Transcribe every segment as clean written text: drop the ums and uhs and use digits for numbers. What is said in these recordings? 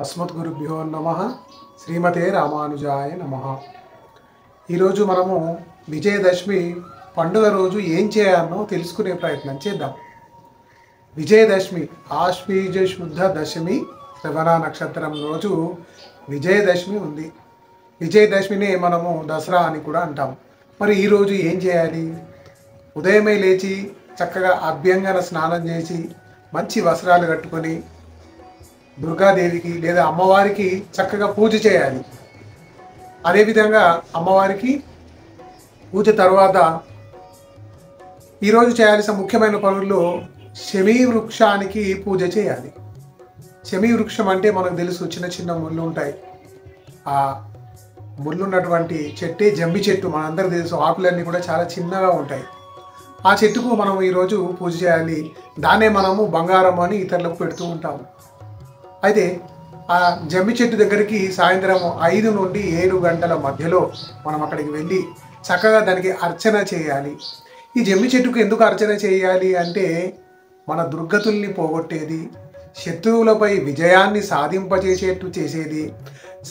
అస్మద్గురుభ్యో నమః. శ్రీమతే రామానుజాయ నమః. ఈరోజు మనము విజయదశమి పండుగ రోజు ఏం చేయాలో తెలుసుకునే ప్రయత్నం చేద్దాం. విజయదశమి ఆశ్వీజ శుద్ధ దశమి శ్రవణ నక్షత్రం రోజు విజయదశమి ఉంది. విజయదశమిని మనము దసరా అని కూడా అంటాం. మరి ఈరోజు ఏం చేయాలి? ఉదయమే లేచి చక్కగా అభ్యంగన స్నానం చేసి మంచి వస్త్రాలు కట్టుకొని దుర్గాదేవికి లేదా అమ్మవారికి చక్కగా పూజ చేయాలి. అదేవిధంగా అమ్మవారికి పూజ తర్వాత ఈరోజు చేయాల్సిన ముఖ్యమైన పనుల్లో శమీ వృక్షానికి పూజ చేయాలి. శమీ వృక్షం అంటే మనకు తెలుసు, చిన్న చిన్న ముళ్ళు ఉంటాయి. ఆ ముళ్ళు ఉన్నటువంటి చెట్టే జంబి చెట్టు, మనందరూ తెలుసు. ఆకులన్నీ కూడా చాలా చిన్నగా ఉంటాయి. ఆ చెట్టుకు మనం ఈరోజు పూజ చేయాలి. దాన్నే మనము బంగారం అని ఇతరులకు పెడుతూ ఉంటాము. అయితే ఆ జమ్మి చెట్టు దగ్గరికి సాయంత్రం 5 నుండి 7 గంటల మధ్యలో మనం అక్కడికి వెళ్ళి చక్కగా దానికి అర్చన చేయాలి. ఈ జమ్మి చెట్టుకు ఎందుకు అర్చన చేయాలి అంటే, మన దుర్గతుల్ని పోగొట్టేది, శత్రువులపై విజయాన్ని సాధింపజేసేట్టు చేసేది,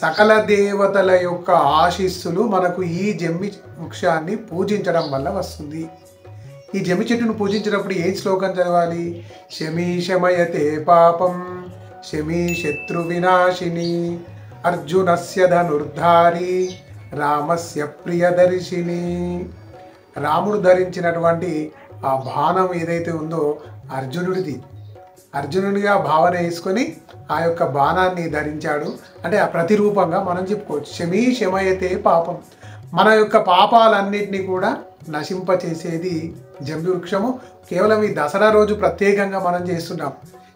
సకల దేవతల యొక్క ఆశీస్సులు మనకు ఈ జమ్మి వృక్షాన్ని పూజించడం వల్ల వస్తుంది. ఈ జమ్మి చెట్టును పూజించినప్పుడు ఏ శ్లోకం చదవాలి? శమీ శమయతే పాపం శమీ శత్రు వినాశిని అర్జునస్య ధనుర్ధారి రామస్య ప్రియదర్శిని. రాముడు ధరించినటువంటి ఆ బాణం ఏదైతే ఉందో అర్జునుడిది. అర్జునుడిగా భావన వేసుకొని ఆ యొక్క బాణాన్ని ధరించాడు. అంటే ఆ ప్రతిరూపంగా మనం చెప్పుకోవచ్చు. శమీ శమయతే పాపం, మన యొక్క పాపాలన్నింటినీ కూడా నశింపచేసేది జంబి వృక్షము. కేవలం ఈ దసరా రోజు ప్రత్యేకంగా మనం చేస్తున్నాం.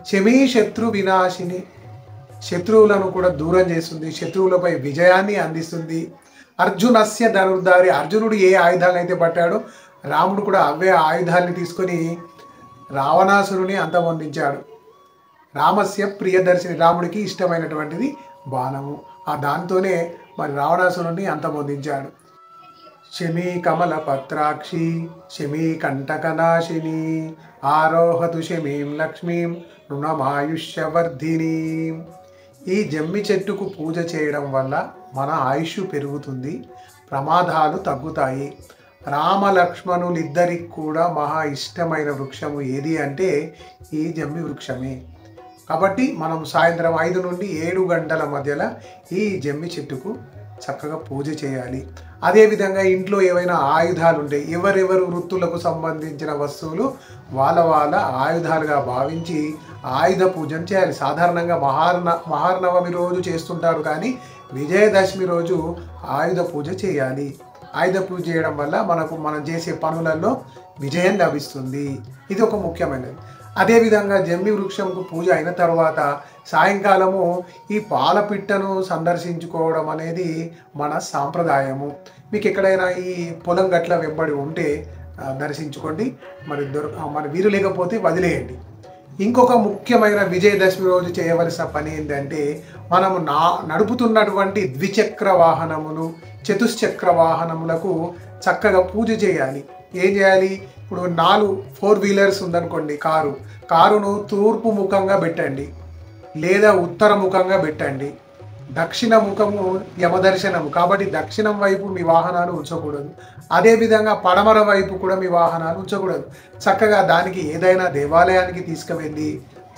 శమీ శత్రు వినాశిని, శత్రువులను కూడా దూరం చేస్తుంది, శత్రువులపై విజయాన్ని అందిస్తుంది. అర్జునస్య ధనుర్ధారి, అర్జునుడు ఏ ఆయుధాలను అయితే పట్టాడో రాముడు కూడా అవే ఆయుధాలని తీసుకొని రావణాసురుని అంతమొందించాడు. రామస్య ప్రియదర్శిని, రాముడికి ఇష్టమైనటువంటిది బాణము. ఆ దాంతోనే మరి రావణాసురుని అంతమొందించాడు. శమీ కమల పత్రాక్షి శమీ కంటకనాశిని ఆరోహతు శమీం లక్ష్మీం రుణమాయుష్యవర్ధిని. ఈ జమ్మి చెట్టుకు పూజ చేయడం వల్ల మన ఆయుష్ పెరుగుతుంది, ప్రమాదాలు తగ్గుతాయి. రామ లక్ష్మణులిద్దరికి కూడా మహా ఇష్టమైన వృక్షము ఏది అంటే ఈ జమ్మి వృక్షమే. కాబట్టి మనం సాయంత్రం 5 నుండి 7 గంటల మధ్యలో ఈ జమ్మి చెట్టుకు చక్కగా పూజ చేయాలి. అదేవిధంగా ఇంట్లో ఏవైనా ఆయుధాలు ఉంటాయి, ఎవరెవరు వృత్తులకు సంబంధించిన వస్తువులు వాళ్ళ ఆయుధాలుగా భావించి ఆయుధ పూజను చేయాలి. సాధారణంగా మహార్నవమి రోజు చేస్తుంటారు, కానీ విజయదశమి రోజు ఆయుధ పూజ చేయాలి. ఆయుధ పూజ చేయడం వల్ల మనం చేసే పనులలో విజయం లభిస్తుంది. ఇది ఒక ముఖ్యమైనది. అదేవిధంగా జమ్మి వృక్షంకు పూజ అయిన తర్వాత సాయంకాలము ఈ పాలపిట్టను సందర్శించుకోవడం అనేది మన సాంప్రదాయము. మీకు ఎక్కడైనా ఈ పొలం గట్ల వెంబడి ఉంటే దర్శించుకోండి, మరి వీరు లేకపోతే వదిలేయండి. ఇంకొక ముఖ్యమైన విజయదశమి రోజు చేయవలసిన పని ఏంటంటే, మనము నడుపుతున్నటువంటి ద్విచక్ర వాహనములు, చతుశ్చక్ర వాహనములకు చక్కగా పూజ చేయాలి. ఏం చేయాలి? ఇప్పుడు 4 వీలర్స్ ఉందనుకోండి, కారును తూర్పు ముఖంగా పెట్టండి, లేదా ఉత్తర ముఖంగా పెట్టండి. దక్షిణ ముఖము యమదర్శనము కాబట్టి దక్షిణం వైపు మీ వాహనాలు ఉంచకూడదు. అదేవిధంగా పడమర వైపు కూడా మీ వాహనాలు ఉంచకూడదు. చక్కగా దానికి ఏదైనా దేవాలయానికి తీసుకువెళ్ళి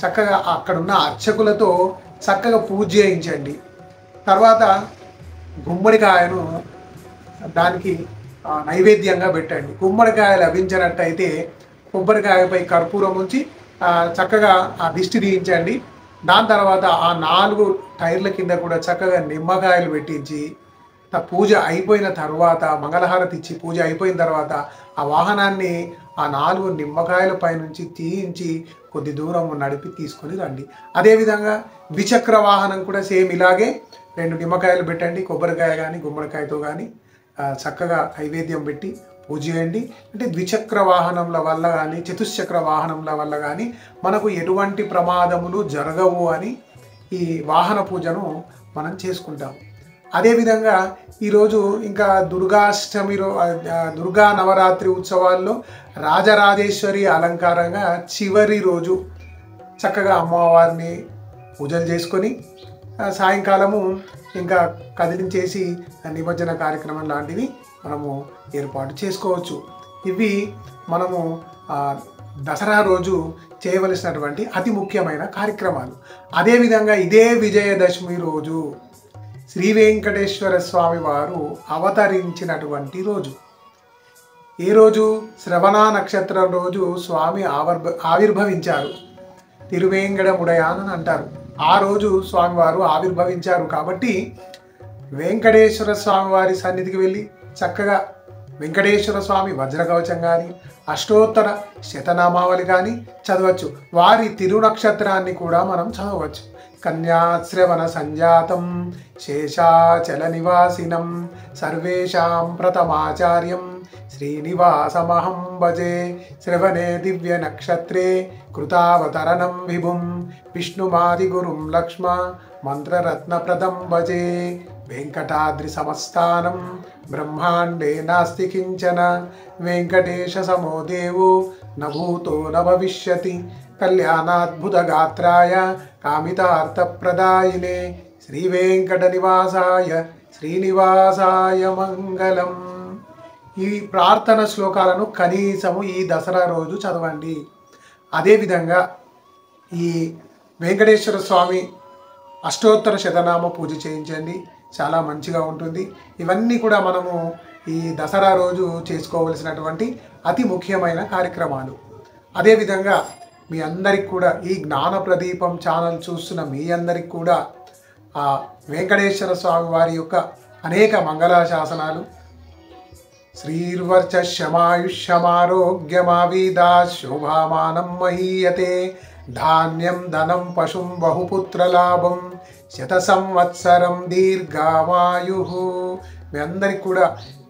చక్కగా అక్కడున్న అర్చకులతో చక్కగా పూజ చేయించండి. తర్వాత గుమ్మడికాయను దానికి నైవేద్యంగా పెట్టండి. గుమ్మడికాయ లభించినట్టయితే కొబ్బరికాయపై కర్పూరం ఉంచి చక్కగా ఆ దిష్టి తీయించండి. దాని తర్వాత ఆ 4 టైర్ల కింద కూడా చక్కగా నిమ్మకాయలు పెట్టించి పూజ అయిపోయిన తర్వాత, మంగళహారతి ఇచ్చి పూజ అయిపోయిన తర్వాత ఆ వాహనాన్ని ఆ 4 నిమ్మకాయల పైనుంచి తీయించి కొద్ది దూరం నడిపి తీసుకొని రండి. అదేవిధంగా ద్విచక్ర వాహనం కూడా సేమ్ ఇలాగే 2 నిమ్మకాయలు పెట్టండి, కొబ్బరికాయ కానీ గుమ్మడికాయతో కానీ చక్కగా నైవేద్యం పెట్టి పూజ చేయండి. అంటే ద్విచక్ర వాహనముల వల్ల కానీ చతుశ్చక్ర వాహనముల వల్ల కానీ మనకు ఎటువంటి ప్రమాదములు జరగవు అని ఈ వాహన పూజను మనం చేసుకుంటాం. అదేవిధంగా ఈరోజు ఇంకా దుర్గా నవరాత్రి ఉత్సవాల్లో రాజరాజేశ్వరి అలంకారంగా చివరి రోజు చక్కగా అమ్మవారిని పూజలు చేసుకొని సాయంకాలము ఇంకా కదిలించేసి నిమజ్జన కార్యక్రమం లాంటివి మనము ఏర్పాటు చేసుకోవచ్చు. ఇవి మనము దసరా రోజు చేయవలసినటువంటి అతి ముఖ్యమైన కార్యక్రమాలు. అదేవిధంగా ఇదే విజయదశమి రోజు శ్రీ వెంకటేశ్వర స్వామి వారు అవతరించినటువంటి రోజు. ఏ రోజు? శ్రవణ నక్షత్రం రోజు స్వామి ఆవిర్భవించారు. తిరువేంకటముడయాన్ అని అంటారు. ఆ రోజు స్వామివారు ఆవిర్భవించారు. కాబట్టి వెంకటేశ్వర స్వామి వారి సన్నిధికి వెళ్ళి చక్కగా వెంకటేశ్వర స్వామి వజ్రకవచం కానీ అష్టోత్తర శతనామావళి కానీ చదవచ్చు. వారి తిరునక్షత్రాన్ని కూడా మనం చదవచ్చు. కన్యాశ్రవణ సంజాతం శేషాచల నివాసినం సర్వేషాం ప్రథమాచార్యం శ్రీనివాసమహం భజే. శ్రవణే దివ్య నక్షత్రే కృతావతరణం విభుం విష్ణుమాది గురుం లక్ష్మ మంత్రరత్నప్రదం భజే. వెంకటాద్రి సమస్థానం బ్రహ్మాండే నాస్తి కించన వెంకటేశ సమో దేవో న భూతో న భవిష్యతి. కళ్యాణాద్భుత గాత్రాయ కామితార్థప్రదాయినే శ్రీ వెంకట నివాసాయ శ్రీనివాసాయ మంగళం. ఈ ప్రార్థన శ్లోకాలను కనీసము ఈ దసరా రోజు చదవండి. అదేవిధంగా ఈ వెంకటేశ్వర స్వామి అష్టోత్తర శతనామ పూజ చేయించండి, చాలా మంచిగా ఉంటుంది. ఇవన్నీ కూడా మనము ఈ దసరా రోజు చేసుకోవలసినటువంటి అతి ముఖ్యమైన కార్యక్రమాలు. అదేవిధంగా మీ అందరికి కూడా ఈ జ్ఞాన ప్రదీపం ఛానల్ చూస్తున్న మీ అందరికి కూడా ఆ వెంకటేశ్వర స్వామి వారి యొక్క అనేక మంగళాశాసనాలు శ్రీర్వర్చమాయుష్యమారోగ్యమావీదా శోభామానం మహీయతే ధాన్యం ధనం పశుం బహుపుత్రలాభం శత సంవత్సరం దీర్ఘమాయు. మీ అందరికి కూడా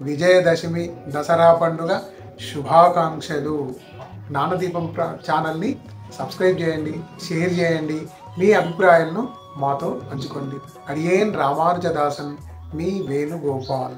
విజయదశమి దసరా పండుగ శుభాకాంక్షలు. జ్ఞానదీపం ఛానల్ని సబ్స్క్రైబ్ చేయండి, షేర్ చేయండి, మీ అభిప్రాయాలను మాతో పంచుకోండి. అడియేన్ రామానుజదాసన్, మీ వేణుగోపాల్.